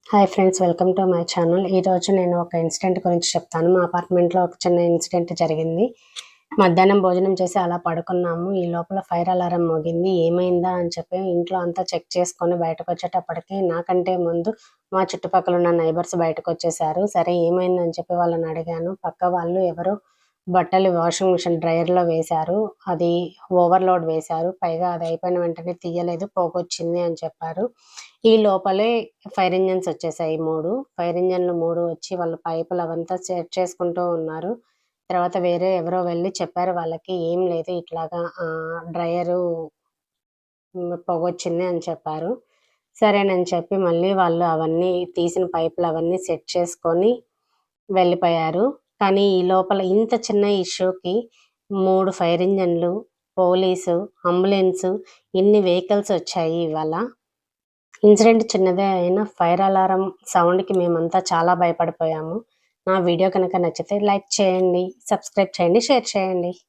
Hi friends, welcome to my channel. ఈరోజు నేను ఒక ఇన్సిడెంట్ గురించి చెప్తాను. మా అపార్ట్మెంట్లో ఒక చిన్న ఇన్సిడెంట్ జరిగింది. మధ్యాహ్నం భోజనం చేసి అలా పడుకున్నాము. ఈ లోపల ఫైర్ అలారం మోగింది. ఏమైందా అని చెప్పి ఇంట్లో అంతా చెక్ చేసుకొని బయటకు వచ్చేటప్పటికి నాకంటే ముందు మా చుట్టుపక్కల ఉన్న నైబర్స్ బయటకు వచ్చేసారు. సరే ఏమైందని చెప్పి వాళ్ళని అడిగాను. పక్క వాళ్ళు ఎవరో బట్టలు వాషింగ్ మిషన్ డ్రైయర్లో వేశారు. అది ఓవర్లోడ్ వేశారు. పైగా అది అయిపోయిన వెంటనే తీయలేదు, పోగొచ్చింది అని చెప్పారు. ఈ లోపలే ఫైర్ ఇంజన్స్ వచ్చేసాయి 3. ఫైర్ ఇంజన్లు 3 వచ్చి వాళ్ళు పైపులు అవంతా సెట్ చేసుకుంటూ ఉన్నారు. తర్వాత వేరే ఎవరో వెళ్ళి చెప్పారు వాళ్ళకి, ఏం లేదు ఇట్లాగా డ్రైయరు పొగొచ్చింది అని చెప్పారు. సరేనని చెప్పి మళ్ళీ వాళ్ళు అవన్నీ తీసిన పైపులు అవన్నీ సెట్ చేసుకొని వెళ్ళిపోయారు. కానీ ఈ లోపల ఇంత చిన్న ఇష్యూకి 3 ఫైర్ ఇంజన్లు, పోలీసు, అంబులెన్సు, ఇన్ని వెహికల్స్ వచ్చాయి ఇవాళ. ఇన్సిడెంట్ చిన్నదే అయినా ఫైర్ అలారం సౌండ్‌కి మేమంతా చాలా భయపడిపోయాము. నా వీడియో కనుక నచ్చితే లైక్ చేయండి, సబ్స్క్రైబ్ చేయండి, షేర్ చేయండి.